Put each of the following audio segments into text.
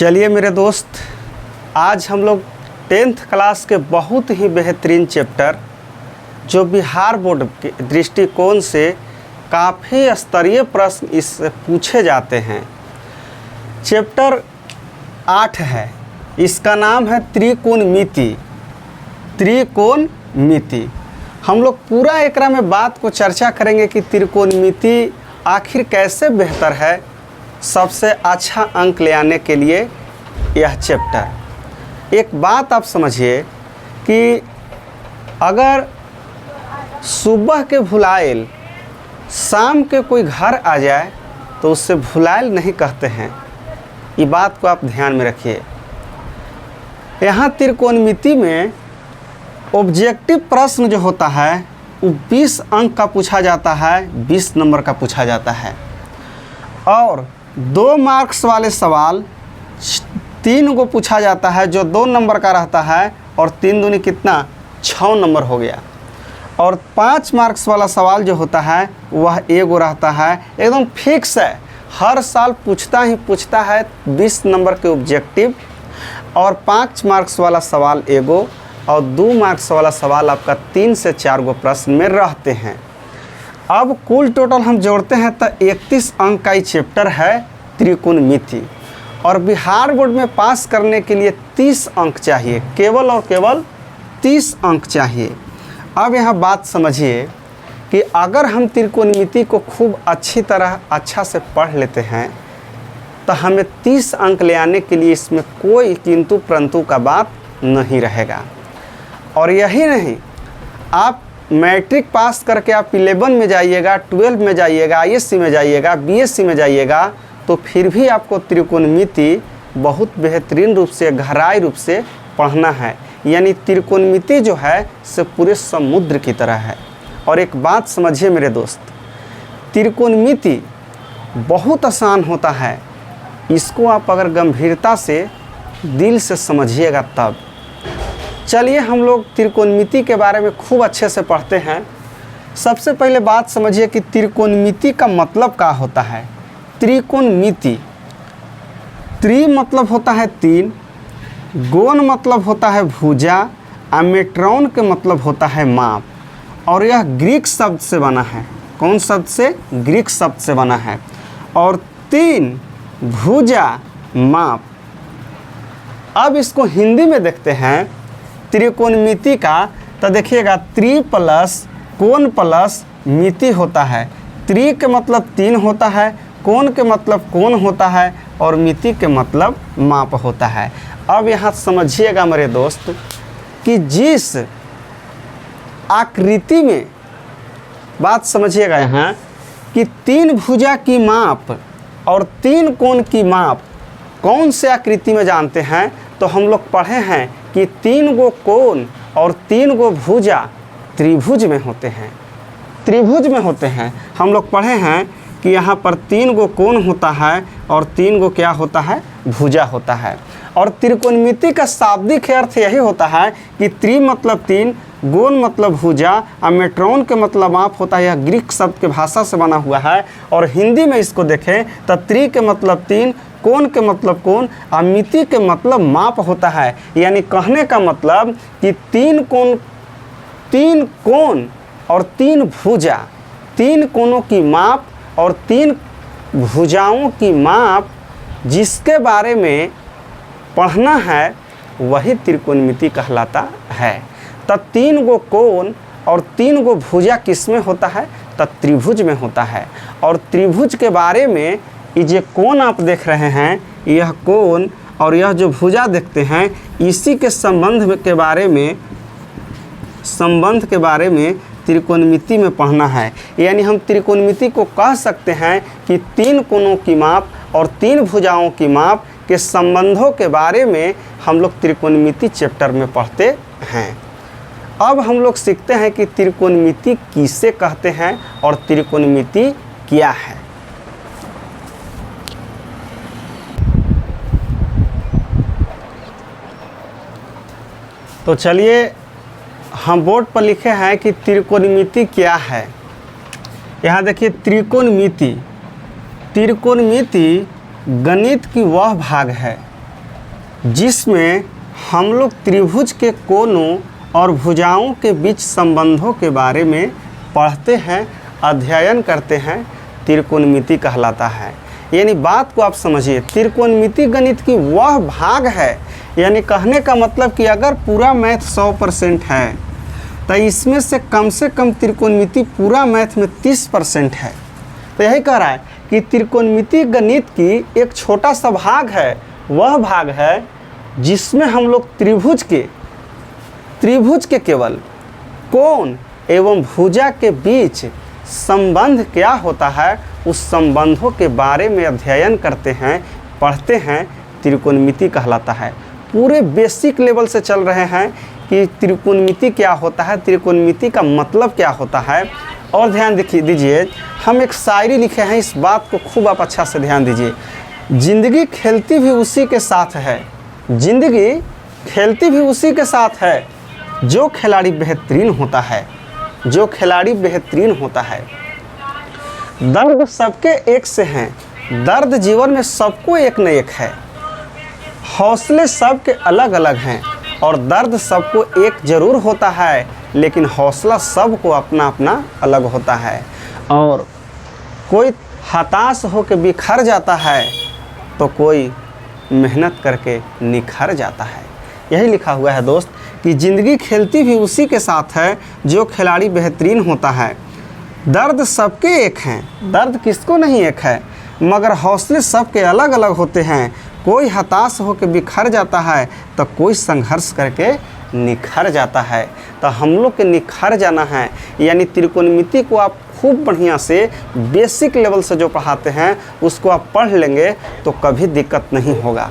चलिए मेरे दोस्त, आज हम लोग 10th क्लास के बहुत ही बेहतरीन चैप्टर जो बिहार बोर्ड के दृष्टिकोण से काफ़ी स्तरीय प्रश्न इससे पूछे जाते हैं, चैप्टर 8 है। इसका नाम है त्रिकोणमिति। त्रिकोणमिति हम लोग पूरा एकरा में बात को चर्चा करेंगे कि त्रिकोणमिति आखिर कैसे बेहतर है सबसे अच्छा अंक ले आने के लिए यह चैप्टर। एक बात आप समझिए कि अगर सुबह के भुलाइल शाम के कोई घर आ जाए तो उससे भुलाइल नहीं कहते हैं। ये बात को आप ध्यान में रखिए। यहाँ त्रिकोणमिति में ऑब्जेक्टिव प्रश्न जो होता है वो 20 अंक का पूछा जाता है, 20 नंबर का पूछा जाता है, और 2 मार्क्स वाले सवाल 3 को पूछा जाता है जो 2 नंबर का रहता है, और 3 दूनी कितना 6 नंबर हो गया। और 5 मार्क्स वाला सवाल जो होता है वह 1 रहता है, एकदम फिक्स है, हर साल पूछता ही पूछता है 20 नंबर के ऑब्जेक्टिव, और 5 मार्क्स वाला सवाल 1 और 2 मार्क्स वाला सवाल आपका 3 से 4 गो प्रश्न में रहते हैं। अब कुल टोटल हम जोड़ते हैं तो 31 अंक का ये चैप्टर है त्रिकोणमिति, और बिहार बोर्ड में पास करने के लिए 30 अंक चाहिए, केवल और केवल 30 अंक चाहिए। अब यहाँ बात समझिए कि अगर हम त्रिकोणमिति को खूब अच्छी तरह अच्छा से पढ़ लेते हैं तो हमें 30 अंक ले आने के लिए इसमें कोई किंतु परंतु का बात नहीं रहेगा। और यही नहीं, आप मैट्रिक पास करके आप 11 में जाइएगा, 12 में जाइएगा, आईएससी में जाइएगा, बीएससी में जाइएगा, तो फिर भी आपको त्रिकोणमिति बहुत बेहतरीन रूप से, गहराई रूप से पढ़ना है। यानी त्रिकोणमिति जो है से पूरे समुद्र की तरह है। और एक बात समझिए मेरे दोस्त, त्रिकोणमिति बहुत आसान होता है, इसको आप अगर गंभीरता से दिल से समझिएगा तब। चलिए हम लोग त्रिकोणमिति के बारे में खूब अच्छे से पढ़ते हैं। सबसे पहले बात समझिए कि त्रिकोणमिति का मतलब क्या होता है। त्रिकोणमिति, त्रि मतलब होता है 3, गोण मतलब होता है भुजा, और मेट्रॉन के मतलब होता है माप, और यह ग्रीक शब्द से बना है। कौन शब्द से? ग्रीक शब्द से बना है। और 3 भुजा माप। अब इसको हिंदी में देखते हैं त्रिकोणमिति का, तो देखिएगा त्रि प्लस कोण प्लस मिति होता है। त्रि के मतलब 3 होता है, कोण के मतलब कोण होता है, और मिति के मतलब माप होता है। अब यहाँ समझिएगा मेरे दोस्त कि जिस आकृति में, बात समझिएगा यहाँ कि 3 भुजा की माप और 3 कोण की माप कौन से आकृति में जानते हैं, तो हम लोग पढ़े हैं कि 3 गो कोण और 3 गो भुजा त्रिभुज में होते हैं। त्रिभुज में होते हैं। हम लोग पढ़े हैं कि यहाँ पर 3 गो कोण होता है और 3 गो क्या होता है? भुजा होता है। और त्रिकोणमिति का शाब्दिक अर्थ यही होता है कि त्रि मतलब 3, गोण मतलब भुजा, और मेट्रॉन के मतलब माप होता है। यह ग्रीक शब्द के भाषा से बना हुआ है। और हिंदी में इसको देखें तो त्रि के मतलब 3, कोण के मतलब कोण, और मिति के मतलब माप होता है। यानी कहने का मतलब कि 3 कोण और 3 भुजा, 3 कोणों की माप और 3 भुजाओं की माप जिसके बारे में पढ़ना है वही त्रिकोणमिति कहलाता है। तब 3 गो कोण और 3 गो भुजा किस में होता है? तब त्रिभुज में होता है। और त्रिभुज के बारे में ये जो कोण आप देख रहे हैं, यह कोण और यह जो भुजा देखते हैं, इसी के संबंध के बारे में त्रिकोणमिति में पढ़ना है। यानी हम त्रिकोणमिति को कह सकते हैं कि 3 कोणों की माप और 3 भुजाओं की माप के संबंधों के बारे में हम लोग त्रिकोणमिति चैप्टर में पढ़ते हैं। अब हम लोग सीखते हैं कि त्रिकोणमिति किसे कहते हैं और त्रिकोणमिति क्या है। तो चलिए हम बोर्ड पर लिखे हैं कि त्रिकोणमिति क्या है। यहाँ देखिए त्रिकोणमिति। त्रिकोणमिति गणित की वह भाग है जिसमें हम लोग त्रिभुज के कोणों और भुजाओं के बीच संबंधों के बारे में पढ़ते हैं, अध्ययन करते हैं, त्रिकोणमिति कहलाता है। यानी बात को आप समझिए, त्रिकोणमिति गणित की वह भाग है, यानी कहने का मतलब कि अगर पूरा मैथ 100% है तो इसमें से कम त्रिकोणमिति पूरा मैथ में 30% है। तो यही कह रहा है कि त्रिकोणमिति गणित की एक छोटा सा भाग है, वह भाग है जिसमें हम लोग त्रिभुज के केवल कोण एवं भुजा के बीच संबंध क्या होता है, उस संबंधों के बारे में अध्ययन करते हैं, पढ़ते हैं, त्रिकोणमिति कहलाता है। पूरे बेसिक लेवल से चल रहे हैं कि त्रिकोणमिति क्या होता है, त्रिकोणमिति का मतलब क्या होता है। और ध्यान दीजिए, हम एक शायरी लिखे हैं, इस बात को खूब आप अच्छा से ध्यान दीजिए। जिंदगी खेलती भी उसी के साथ है, जिंदगी खेलती भी उसी के साथ है, जो खिलाड़ी बेहतरीन होता है, जो खिलाड़ी बेहतरीन होता है। दर्द सबके एक से हैं, दर्द जीवन में सबको एक न एक है। हौसले सबके अलग अलग हैं और दर्द सबको एक ज़रूर होता है, लेकिन हौसला सबको अपना अपना अलग होता है। और कोई हताश होकर बिखर जाता है तो कोई मेहनत करके निखर जाता है। यही लिखा हुआ है दोस्त कि ज़िंदगी खेलती भी उसी के साथ है, जो खिलाड़ी बेहतरीन होता है। दर्द सबके एक हैं, दर्द किसको नहीं एक है, मगर हौसले सबके अलग अलग होते हैं। कोई हताश होकर बिखर जाता है तो कोई संघर्ष करके निखर जाता है। तो हम लोग के निखर जाना है, यानी त्रिकोणमिति को आप खूब बढ़िया से बेसिक लेवल से जो पढ़ाते हैं उसको आप पढ़ लेंगे तो कभी दिक्कत नहीं होगा।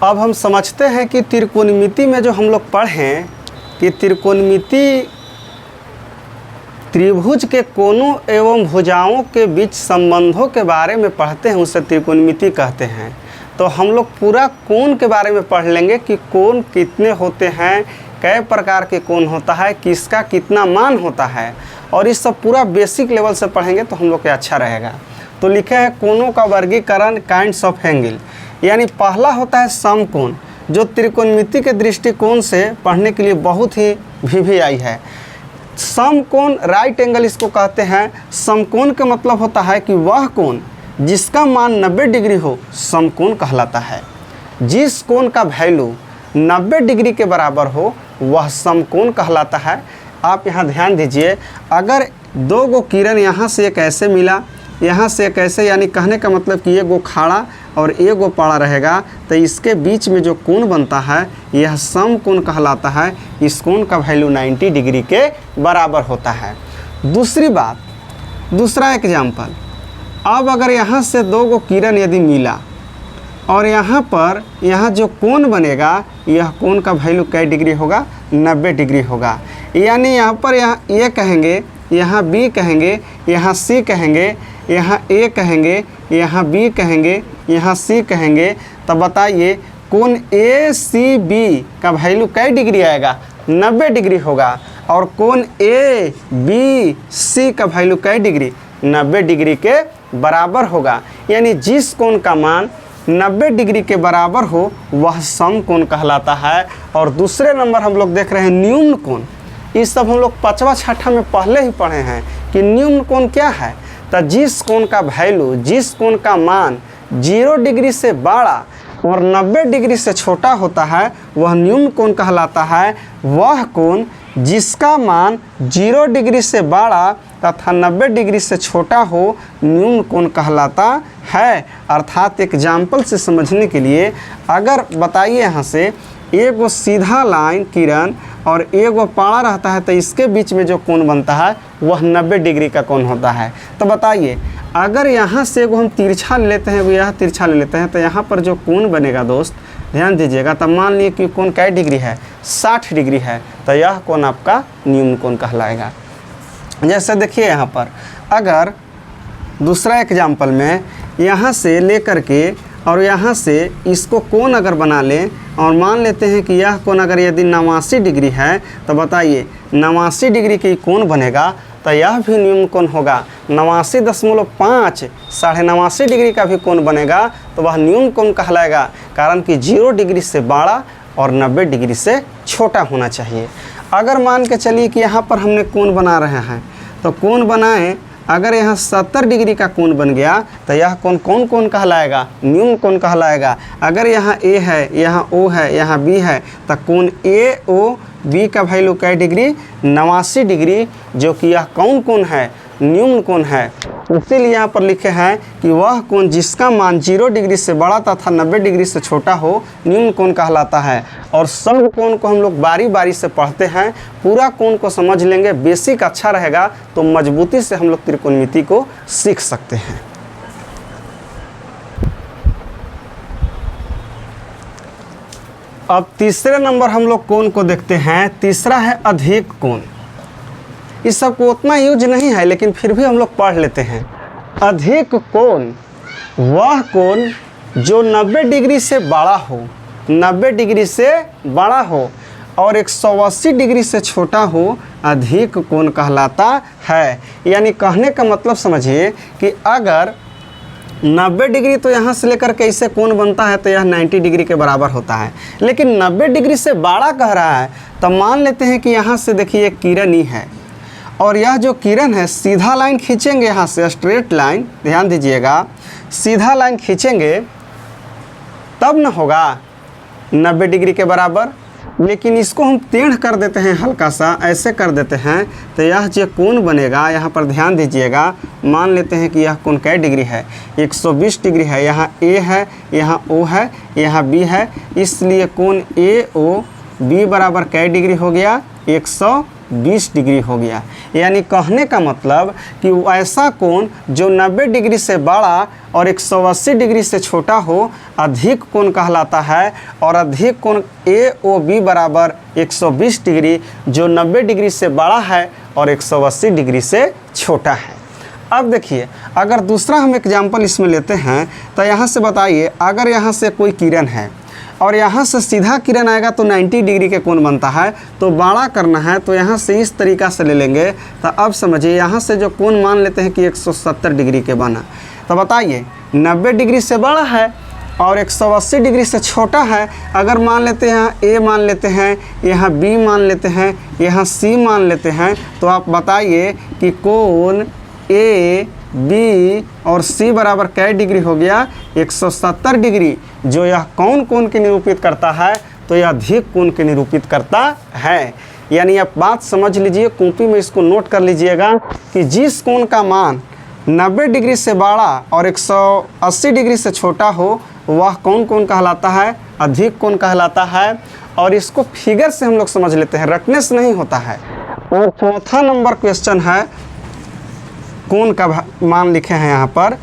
अब हम समझते हैं कि त्रिकोणमिति में जो हम लोग पढ़ें कि त्रिकोणमिति त्रिभुज के कोणों एवं भुजाओं के बीच संबंधों के बारे में पढ़ते हैं, उसे त्रिकोणमिति कहते हैं। तो हम लोग पूरा कोण के बारे में पढ़ लेंगे कि कोण कितने होते हैं, कई प्रकार के कोण होता है, किसका कितना मान होता है, और इस सब पूरा बेसिक लेवल से पढ़ेंगे तो हम लोग के अच्छा रहेगा। तो लिखे है कोणों का वर्गीकरण, काइंड्स ऑफ एंगल। यानी पहला होता है समकोण, जो त्रिकोणमिति के दृष्टिकोण से पढ़ने के लिए बहुत ही VVI है। समकोण, राइट एंगल इसको कहते हैं। समकोण का मतलब होता है कि वह कोण जिसका मान 90 डिग्री हो, समकोण कहलाता है। जिस कोण का वैल्यू 90 डिग्री के बराबर हो वह समकोण कहलाता है। आप यहाँ ध्यान दीजिए, अगर दो गो किरण यहाँ से एक ऐसे मिला, यहाँ से एक ऐसे, यानी कहने का मतलब कि ये गो खाड़ा और एक गो पाड़ा रहेगा, तो इसके बीच में जो कोण बनता है यह समकोण कहलाता है। इस कोण का वैल्यू 90 डिग्री के बराबर होता है। दूसरी बात, दूसरा एग्जाम्पल, अब अगर यहाँ से दो गो किरण यदि मिला और यहाँ पर यहाँ जो कोण बनेगा, यह कोण का वैल्यू कै डिग्री होगा, 90 डिग्री होगा। यानी यहाँ पर यहाँ ए कहेंगे, यहाँ बी कहेंगे, यहाँ सी कहेंगे, यहाँ ए कहेंगे, यहाँ बी कहेंगे, यहाँ सी कहेंगे। तो बताइए कोण ACB का वैल्यू कै डिग्री आएगा, 90 डिग्री होगा। और कोण ABC का वैल्यू कै डिग्री, 90 डिग्री के बराबर होगा। यानी जिस कोण का मान 90 डिग्री के बराबर हो वह समकोण कहलाता है। और दूसरे नंबर हम लोग देख रहे हैं न्यून कोण। इस सब हम लोग 5वां 6ठा में पहले ही पढ़े हैं कि न्यून कोण क्या है। तो जिस कोण का वैल्यू, जिस कोण का मान 0 डिग्री से बड़ा और 90 डिग्री से छोटा होता है वह न्यून कोण कहलाता है। वह कोण जिसका मान 0 डिग्री से बड़ा तथा 90 डिग्री से छोटा हो न्यून कोण कहलाता है। अर्थात एग्जाम्पल से समझने के लिए अगर बताइए यहाँ से एक वो सीधा लाइन किरण और एक वो पाड़ा रहता है तो इसके बीच में जो कोण बनता है वह 90 डिग्री का कोण होता है। तो बताइए अगर यहाँ से वो हम तिरछा ले लेते हैं, वो यह तिरछा ले लेते हैं, तो यहाँ पर जो कोण बनेगा दोस्त ध्यान दीजिएगा। तब मान लिए कि कोण कै डिग्री है, 60 डिग्री है, तो यह कोण आपका न्यून कोण कहलाएगा। जैसे देखिए यहाँ पर अगर दूसरा एग्जाम्पल में यहाँ से लेकर के और यहाँ से इसको कोण अगर बना लें और मान लेते हैं कि यह कोण अगर यदि 89 डिग्री है तो बताइए 89 डिग्री की कोण बनेगा तो यह भी न्यून कोण होगा। 89.5 89.5 डिग्री का भी कोण बनेगा तो वह न्यून कोण कहलाएगा, कारण कि 0 डिग्री से बड़ा और 90 डिग्री से छोटा होना चाहिए। अगर मान के चलिए कि यहाँ पर हमने कोण बना रहे हैं, तो कोण बनाएं, अगर यहाँ 70 डिग्री का कोण बन गया तो यह कोण कौन कोण कहलाएगा? न्यून कोण कहलाएगा। अगर यहाँ ए है, यहाँ ओ है, यहाँ बी है, तो कोण ए ओ बी का वैल्यू कै डिग्री? 89 डिग्री, जो कि यह कौन कोण है? न्यून कोण है। इसीलिए यहाँ पर लिखे हैं कि वह कोण जिसका मान 0 डिग्री से बड़ा तथा 90 डिग्री से छोटा हो न्यून कोण कहलाता है। और सब कोण को हम लोग बारी बारी से पढ़ते हैं, पूरा कोण को समझ लेंगे, बेसिक अच्छा रहेगा तो मजबूती से हम लोग त्रिकोणमिति को सीख सकते हैं। अब तीसरे नंबर हम लोग कोण को देखते हैं। तीसरा है अधिक कोण। इस सब को उतना यूज नहीं है, लेकिन फिर भी हम लोग पढ़ लेते हैं। अधिक कोण वह कोण जो 90 डिग्री से बड़ा हो, 90 डिग्री से बड़ा हो और 180 डिग्री से छोटा हो, अधिक कोण कहलाता है। यानी कहने का मतलब समझिए कि अगर 90 डिग्री तो यहाँ से लेकर के इससे कोण बनता है तो यह 90 डिग्री के बराबर होता है, लेकिन 90 डिग्री से बड़ा कह रहा है तो मान लेते हैं कि यहाँ से देखिए एक किरण ही है और यह जो किरण है सीधा लाइन खींचेंगे, यहाँ से स्ट्रेट लाइन, ध्यान दीजिएगा, सीधा लाइन खींचेंगे तब न होगा 90 डिग्री के बराबर। लेकिन इसको हम टेढ़ कर देते हैं, हल्का सा ऐसे कर देते हैं तो यह जो कोण बनेगा, यहाँ पर ध्यान दीजिएगा, मान लेते हैं कि यह कोण कै डिग्री है? 120 डिग्री है। यहाँ ए है, यहाँ ओ है, यहाँ बी है, इसलिए कोण ए ओ बी बराबर कै डिग्री हो गया? 120 डिग्री हो गया। यानी कहने का मतलब कि ऐसा कोण जो 90 डिग्री से बड़ा और 180 डिग्री से छोटा हो अधिक कोण कहलाता है। और अधिक कोण ए ओ बी बराबर 120 डिग्री, जो 90 डिग्री से बड़ा है और 180 डिग्री से छोटा है। अब देखिए, अगर दूसरा हम एग्जाम्पल इसमें लेते हैं तो यहाँ से बताइए, अगर यहाँ से कोई किरण है और यहाँ से सीधा किरण आएगा तो 90 डिग्री के कोण बनता है, तो बड़ा करना है तो यहाँ से इस तरीक़ा से ले लेंगे। तो अब समझिए, यहाँ से जो कोण मान लेते हैं कि 170 डिग्री के बना, तो बताइए 90 डिग्री से बड़ा है और 180 डिग्री से छोटा है। अगर मान लेते हैं यहाँ ए मान लेते हैं, यहाँ बी मान लेते हैं, यहाँ सी मान लेते हैं, तो आप बताइए कि कोण ए बी और सी बराबर कै डिग्री हो गया? 170 डिग्री, जो यह कौन कोण के निरूपित करता है? तो यह अधिक कोण के निरूपित करता है। यानी आप बात समझ लीजिए, कॉपी में इसको नोट कर लीजिएगा कि जिस कोण का मान 90 डिग्री से बड़ा और 180 डिग्री से छोटा हो वह कौन कोण कहलाता है? अधिक कोण कहलाता है। और इसको फिगर से हम लोग समझ लेते हैं, रटने से नहीं होता है। और चौथा नंबर क्वेश्चन है, कोण का मान लिखे हैं यहाँ पर,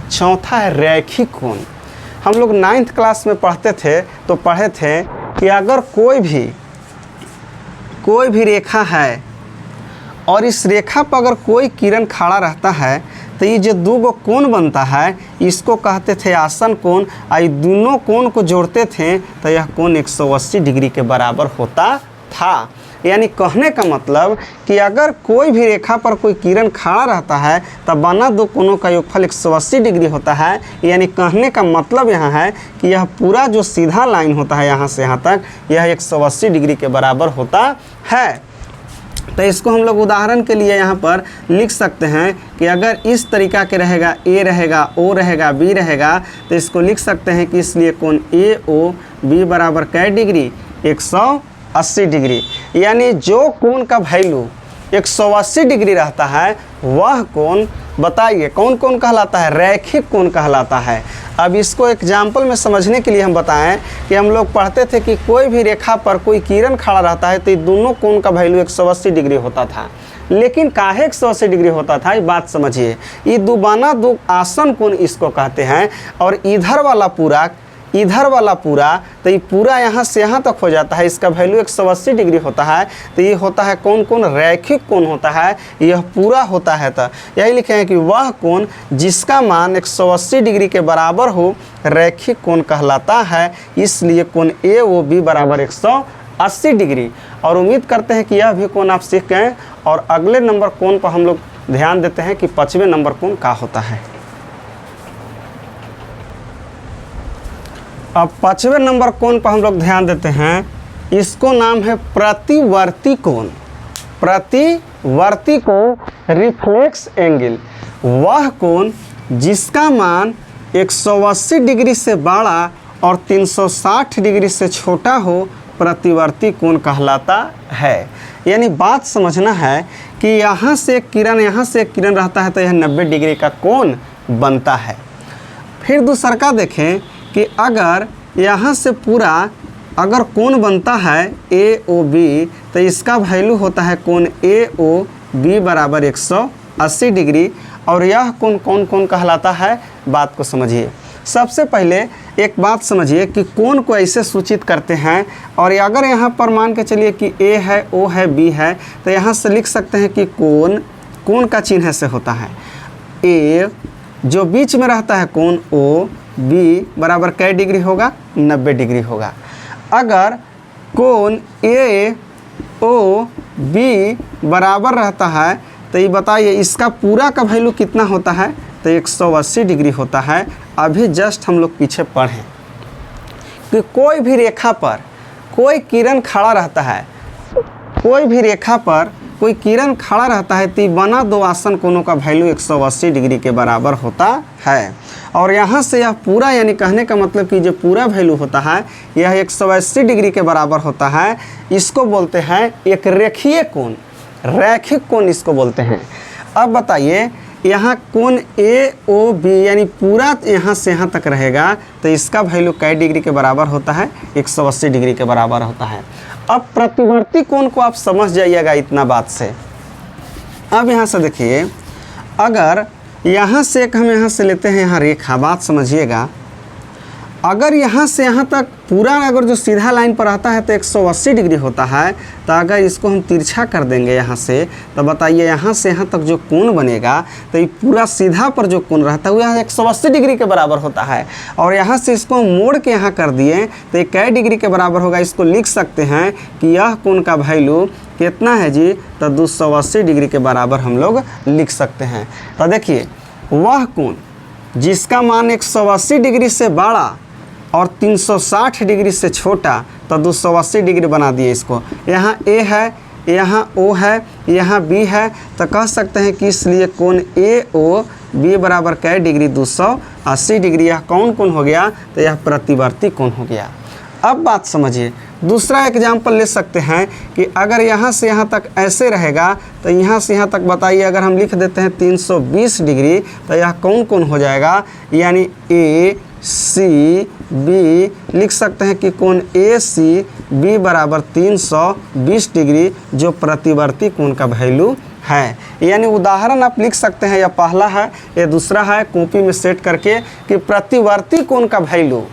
चौथा है रैखिक कोण। हम लोग 9th क्लास में पढ़ते थे तो पढ़े थे कि अगर कोई भी रेखा है और इस रेखा पर अगर कोई किरण खड़ा रहता है तो ये जो दो गो कोण बनता है इसको कहते थे आसन कोण। और दोनों कोण को जोड़ते थे तो यह कोण 180 डिग्री के बराबर होता था। यानी कहने का मतलब कि अगर कोई भी रेखा पर कोई किरण खड़ा रहता है तब बना दो कोणों का योगफल 180 डिग्री होता है। यानी कहने का मतलब यहाँ है कि यह पूरा जो सीधा लाइन होता है यहाँ से यहाँ तक, यह 180 डिग्री के बराबर होता है। तो इसको हम लोग उदाहरण के लिए यहाँ पर लिख सकते हैं कि अगर इस तरीका के रहेगा, ए रहेगा, ओ रहेगा, बी रहेगा, तो इसको लिख सकते हैं कि इसलिए कोण ए ओ बी बराबर कै डिग्री? 180 डिग्री। यानी जो कोण का वैल्यू 180 डिग्री रहता है वह कोण बताइए कौन कोण कहलाता है? रैखिक कोण कहलाता है। अब इसको एग्जाम्पल में समझने के लिए हम बताएं कि हम लोग पढ़ते थे कि कोई भी रेखा पर कोई किरण खड़ा रहता है तो ये दोनों कोण का वैल्यू 180 डिग्री होता था। लेकिन काहे 180 डिग्री होता था, ये बात समझिए। ये दुबाना दो आसन कोण इसको कहते हैं। और इधर वाला पूरा तो ये पूरा यहाँ से यहाँ तक हो जाता है, इसका वैल्यू 180 डिग्री होता है। तो ये होता है कौन कोण? रैखिक कोण होता है, यह पूरा होता है। तो यही लिखे हैं कि वह कोण जिसका मान 180 डिग्री के बराबर हो रैखिक कोण कहलाता है। इसलिए कोण ए ओ बी बराबर 180 80 डिग्री। और उम्मीद करते हैं कि यह भी कोण आप सीख गए। और अगले नंबर कोण पर हम लोग ध्यान देते हैं कि 5वें नंबर कोण क्या होता है। अब 5वें नंबर कोण पर हम लोग ध्यान देते हैं, इसको नाम है प्रतिवर्ती कोण। प्रतिवर्ती कोण, रिफ्लेक्स एंगल, वह कोण जिसका मान 180 डिग्री से बड़ा और 360 डिग्री से छोटा हो, प्रतिवर्ती कोण कहलाता है। यानी बात समझना है कि यहाँ से एक किरण, यहाँ से एक किरण रहता है तो यह 90 डिग्री का कोण बनता है। फिर दूसरा का देखें कि अगर यहाँ से पूरा अगर कोण बनता है AOB, तो इसका वैल्यू होता है कोण AOB बराबर 180 डिग्री। और यह कोण कौन कौन कहलाता है, बात को समझिए। सबसे पहले एक बात समझिए कि कोण को ऐसे सूचित करते हैं। और अगर यहाँ पर मान के चलिए कि A है, O है, B है, तो यहाँ से लिख सकते हैं कि कोण का चिन्ह से होता है A, जो बीच में रहता है कोण OB बराबर कै डिग्री होगा, 90 डिग्री होगा। अगर कोण AOB बराबर रहता है तो ये बताइए इसका पूरा का वैल्यू कितना होता है, तो 180 डिग्री होता है। अभी जस्ट हम लोग पीछे पढ़ें कि कोई भी रेखा पर कोई किरण खड़ा रहता है, कोई भी रेखा पर कोई किरण खड़ा रहता है तो बना दो आसन कोणों का वैल्यू 180 डिग्री के बराबर होता है। और यहाँ से यह पूरा, यानी कहने का मतलब कि जो पूरा वैल्यू होता है यह 180 डिग्री के बराबर होता है। इसको बोलते हैं एक रेखीय कोण, रैखिक कोण इसको बोलते हैं। अब बताइए यहाँ कोण AOB यानी पूरा यहाँ से यहाँ तक रहेगा तो इसका वैल्यू कै डिग्री के बराबर होता है, 180 डिग्री के बराबर होता है। अब प्रतिवर्ती कोण को आप समझ जाइएगा इतना बात से। अब यहाँ से देखिए, अगर यहाँ से एक हम यहाँ से लेते हैं यहाँ रेखा, बात समझिएगा। अगर यहाँ से यहाँ तक पूरा अगर जो सीधा लाइन पर रहता है तो 180 डिग्री होता है। तो अगर इसको हम तिरछा कर देंगे यहाँ से, तो बताइए यहाँ से यहाँ तक जो कोण बनेगा तो ये पूरा सीधा पर जो कोण रहता है वो यहाँ 180 डिग्री के बराबर होता है। और यहाँ से इसको मोड़ के यहाँ कर दिए तो ये कै डिग्री के बराबर होगा। इसको लिख सकते हैं कि यह कोण का वैल्यू कितना है जी, तो 280 डिग्री के बराबर हम लोग लिख सकते हैं। तो देखिए वह कोण जिसका मान 180 डिग्री से बड़ा और 360 डिग्री से छोटा, तो 280 डिग्री बना दिए इसको। यहाँ A है, यहाँ O है, यहाँ B है, तो कह सकते हैं कि इसलिए कोण AOB बराबर कै डिग्री, 280 डिग्री। यह कौन कोण हो गया, तो यह प्रतिवर्ती कोण हो गया। अब बात समझिए, दूसरा एग्जाम्पल ले सकते हैं कि अगर यहाँ से यहाँ तक ऐसे रहेगा तो यहाँ से यहाँ तक बताइए अगर हम लिख देते हैं 320 डिग्री, तो यह कौन कोण हो जाएगा, यानी ACB लिख सकते हैं कि कोण ACB बराबर 320 डिग्री, जो प्रतिवर्ती कोण का वैल्यू है। यानी उदाहरण आप लिख सकते हैं, यह पहला है, यह दूसरा है, कॉपी में सेट करके कि प्रतिवर्ती कोण का वैल्यू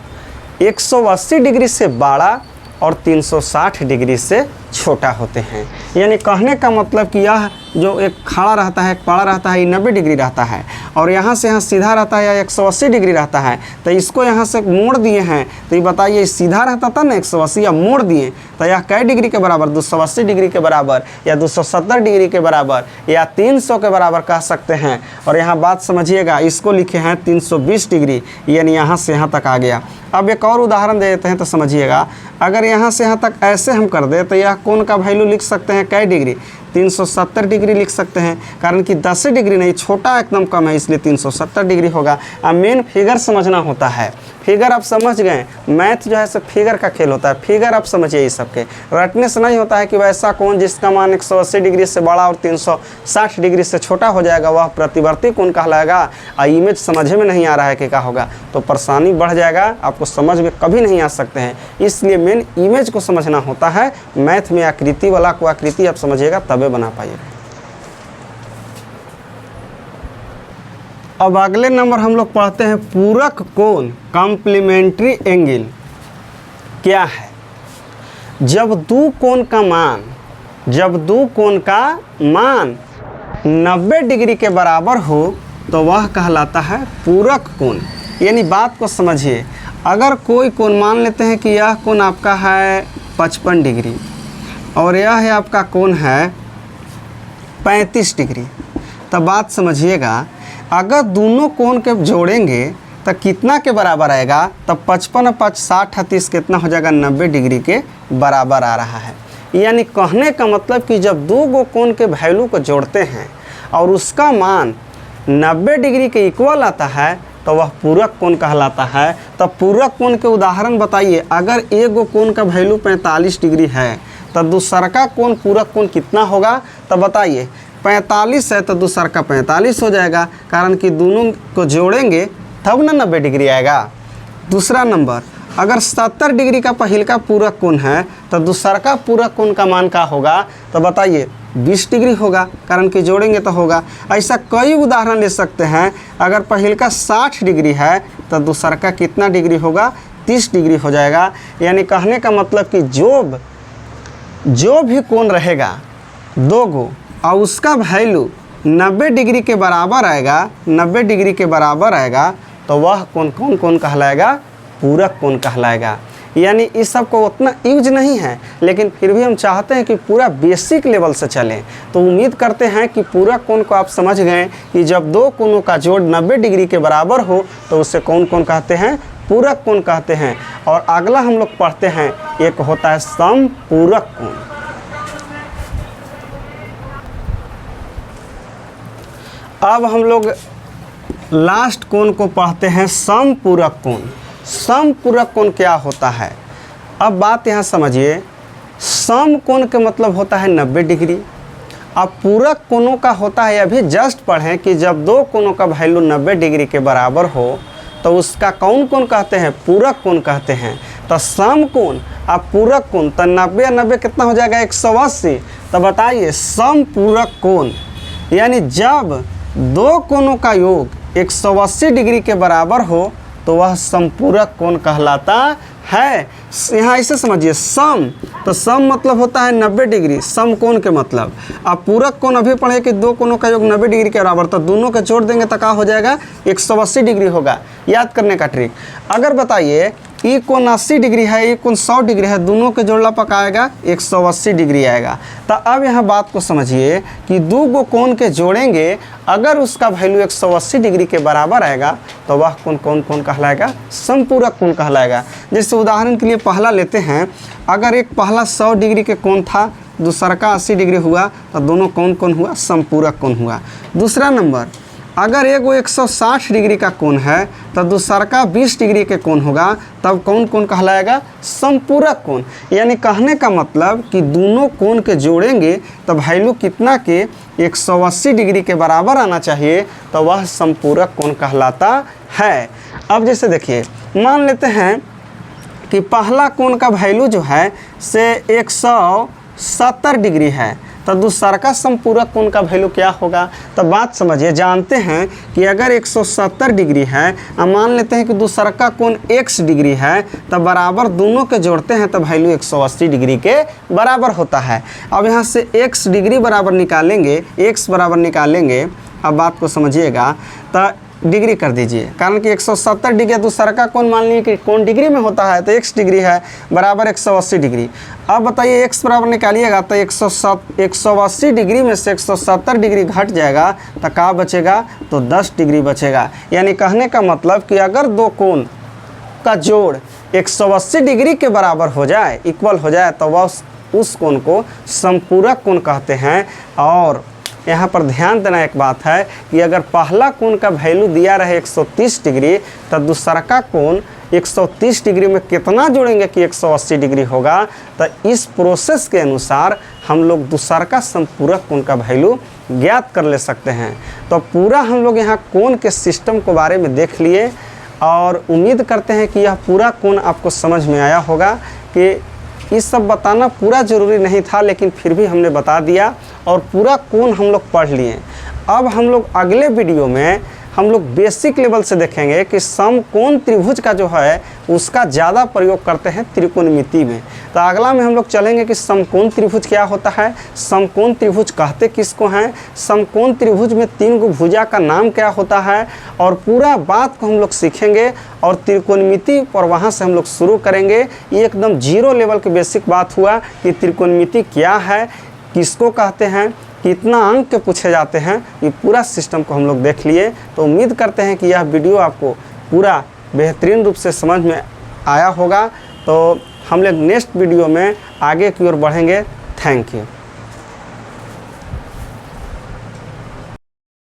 180 डिग्री से बड़ा और 360 डिग्री से छोटा होते हैं। यानी कहने का मतलब कि यह जो एक खड़ा रहता है, एक पड़ा रहता है, ये 90 डिग्री रहता है और यहाँ से यहाँ सीधा रहता है या 180 डिग्री रहता है। तो इसको यहाँ से मोड़ दिए हैं, तो ये बताइए सीधा रहता था ना 180, या मोड़ दिए तो यह कै डिग्री के बराबर, 280 डिग्री के बराबर या 270 डिग्री के बराबर या 300 के बराबर कह सकते हैं। और यहाँ बात समझिएगा, इसको लिखे हैं 320 डिग्री, यानी यहाँ से यहाँ तक आ गया। अब एक और उदाहरण दे देते हैं तो समझिएगा। अगर यहाँ से यहाँ तक ऐसे हम कर दे तो यह कोण का वैल्यू लिख सकते हैं कै डिग्री, 370 डिग्री लिख सकते हैं, कारण कि 10 डिग्री नहीं, छोटा एकदम कम है, इसलिए 370 डिग्री होगा। अब मेन फिगर समझना होता है। फिगर आप समझ गए, मैथ जो है सो फिगर का खेल होता है। फिगर आप समझिए, इस सबके रटने से नहीं होता है कि वैसा कोण जिसका मान 180 डिग्री से बड़ा और 360 डिग्री से छोटा हो जाएगा वह प्रतिवर्ती कोण कहलाएगा। और इमेज समझ में नहीं आ रहा है कि क्या होगा तो परेशानी बढ़ जाएगा, आपको समझ में कभी नहीं आ सकते हैं। इसलिए मेन इमेज को समझना होता है। मैथ में आकृति वाला को आकृति आप समझिएगा तबे बना पाइएगा। अब अगले नंबर हम लोग पढ़ते हैं पूरक कोण, कॉम्प्लीमेंट्री एंगल क्या है। जब दो कोण का मान 90 डिग्री के बराबर हो तो वह कहलाता है पूरक कोण। यानी बात को समझिए, अगर कोई कोण मान लेते हैं कि यह कोण आपका है 55 डिग्री और यह है आपका कोण है 35 डिग्री। तब बात समझिएगा, अगर दोनों कोण के जोड़ेंगे तो कितना के बराबर आएगा? तब 55 5 60 30 कितना हो जाएगा? 90 डिग्री के बराबर आ रहा है। यानी कहने का मतलब कि जब दो गो कोण के वैल्यू को जोड़ते हैं और उसका मान 90 डिग्री के इक्वल आता है तो वह पूरक कोण कहलाता है। तब पूरक कोण के उदाहरण बताइए। अगर एक गो कोण का वैल्यू 45 डिग्री है तो दूसरा का कोण पूरक कोण कितना होगा? तब बताइए, 45 है तो दूसरा का 45 हो जाएगा, कारण कि दोनों को जोड़ेंगे तब ना 90 डिग्री आएगा। दूसरा नंबर, अगर 70 डिग्री का पहले का पूरक कोण है तो दूसरा का पूरक कोण का मान क्या होगा? तो बताइए 20 डिग्री होगा, कारण कि जोड़ेंगे तो होगा। ऐसा कई उदाहरण ले सकते हैं। अगर पहले का 60 डिग्री है तो दूसरा का कितना डिग्री होगा? 30 डिग्री हो जाएगा। यानी कहने का मतलब कि जो भी कोण रहेगा दो गो और उसका वैल्यू 90 डिग्री के बराबर आएगा, 90 डिग्री के बराबर आएगा तो वह कोण कौन कोण कहलाएगा? पूरक कोण कहलाएगा। यानी इस सब को उतना यूज नहीं है, लेकिन फिर भी हम चाहते हैं कि पूरा बेसिक लेवल से चलें। तो उम्मीद करते हैं कि पूरक कोण को आप समझ गए कि जब दो कोणों का जोड़ 90 डिग्री के बराबर हो तो उसे कौन कोण कहते हैं? पूरक कोण कहते हैं। और अगला हम लोग पढ़ते हैं, एक होता है समपूरक कोण। अब हम लोग लास्ट कोण को पढ़ते हैं, समपूरक कोण। समपूरक कोण क्या होता है? अब बात यहाँ समझिए, सम कोण के मतलब होता है 90 डिग्री। अब पूरक कोणों का होता है, अभी जस्ट पढ़ें कि जब दो कोणों का वैल्यू 90 डिग्री के बराबर हो तो उसका कौन कोण कहते हैं? पूरक कोण कहते हैं। तो सम कोण अब पूरक कोण, तो 90 और 90 कितना हो जाएगा? 180। तो बताइए समपूरक कोण यानी जब दो कोणों का योग 180 डिग्री के बराबर हो तो वह समपूरक कोण कहलाता है। यहाँ इसे समझिए, सम तो सम मतलब होता है 90 डिग्री, सम कोण के मतलब। अब पूरक कोण अभी पढ़े कि दो कोणों का योग 90 डिग्री के बराबर, तो दोनों के जोड़ देंगे तो क्या हो जाएगा? 180 डिग्री होगा। याद करने का ट्रिक, अगर बताइए ये कोण 80 डिग्री है, ये कोण 100 डिग्री है, दोनों के जोड़ला पर आएगा 180 डिग्री आएगा। तो अब यहाँ बात को समझिए कि दो गो कोण के जोड़ेंगे, अगर उसका वैल्यू 180 डिग्री के बराबर आएगा तो वह कोण कौन कोण कहलाएगा? समपूरक कोण कहलाएगा। जैसे उदाहरण के लिए पहला लेते हैं, अगर एक पहला 100 डिग्री के कोण था, दूसरा का 80 डिग्री हुआ तो दोनों कौन कोण हुआ? समपूरक कोण हुआ। दूसरा नंबर, अगर एगो 160 डिग्री का कोण है तो दूसरा का 20 डिग्री के कोण होगा, तब कौन कोण कहलाएगा? समपूरक कोण। यानी कहने का मतलब कि दोनों कोण के जोड़ेंगे तो वैल्यू कितना के? 180 डिग्री के बराबर आना चाहिए, तो वह समपूरक कोण कहलाता है। अब जैसे देखिए, मान लेते हैं कि पहला कोण का वैल्यू जो है से 170 डिग्री है, तो दूसरा का समपूरक कोण का वैल्यू क्या होगा? तो बात समझिए, जानते हैं कि अगर 170 डिग्री है और मान लेते हैं कि दूसरा का कोण x डिग्री है, तो बराबर दोनों के जोड़ते हैं तो वैल्यू 180 डिग्री के बराबर होता है। अब यहाँ से x डिग्री बराबर निकालेंगे, x बराबर निकालेंगे। अब बात को समझिएगा, तो डिग्री कर दीजिए, कारण कि 170 डिग्री दूसरा का कोण मान लीजिए कि कोण डिग्री में होता है तो x डिग्री है, बराबर 180 डिग्री। अब बताइए x बराबर निकालिएगा तो 180 डिग्री में से 170 डिग्री घट जाएगा तो क्या बचेगा? तो 10 डिग्री बचेगा। यानी कहने का मतलब कि अगर दो कोण का जोड़ 180 डिग्री के बराबर हो जाए, इक्वल हो जाए, तो वह उस कोण को समपूरक कोण कहते हैं। और यहाँ पर ध्यान देना एक बात है कि अगर पहला कोण का वैल्यू दिया रहे 130 डिग्री, तो दूसरा का कोण 130 डिग्री में कितना जोड़ेंगे कि 180 डिग्री होगा। तो इस प्रोसेस के अनुसार हम लोग दूसरा का समपूरक कोण का वैल्यू ज्ञात कर ले सकते हैं। तो पूरा हम लोग यहाँ कोण के सिस्टम के बारे में देख लिए और उम्मीद करते हैं कि यह पूरा कोण आपको समझ में आया होगा। कि ये सब बताना पूरा ज़रूरी नहीं था, लेकिन फिर भी हमने बता दिया और पूरा कोण हम लोग पढ़ लिए। अब हम लोग अगले वीडियो में हम लोग बेसिक लेवल से देखेंगे कि समकोण त्रिभुज का जो है उसका ज़्यादा प्रयोग करते हैं त्रिकोणमिति में। तो अगला में हम लोग चलेंगे कि समकोण त्रिभुज क्या होता है, समकोण त्रिभुज कहते किसको हैं, समकोण त्रिभुज में 3 गो भुजा का नाम क्या होता है, और पूरा बात को हम लोग सीखेंगे और त्रिकोणमिति पर वहाँ से हम लोग शुरू करेंगे। ये एकदम 0 लेवल की बेसिक बात हुआ कि त्रिकोणमिति क्या है, किसको कहते हैं, कितना अंक के पूछे जाते हैं, ये पूरा सिस्टम को हम लोग देख लिए। तो उम्मीद करते हैं कि यह वीडियो आपको पूरा बेहतरीन रूप से समझ में आया होगा। तो हम लोग नेक्स्ट वीडियो में आगे की ओर बढ़ेंगे। Thank you.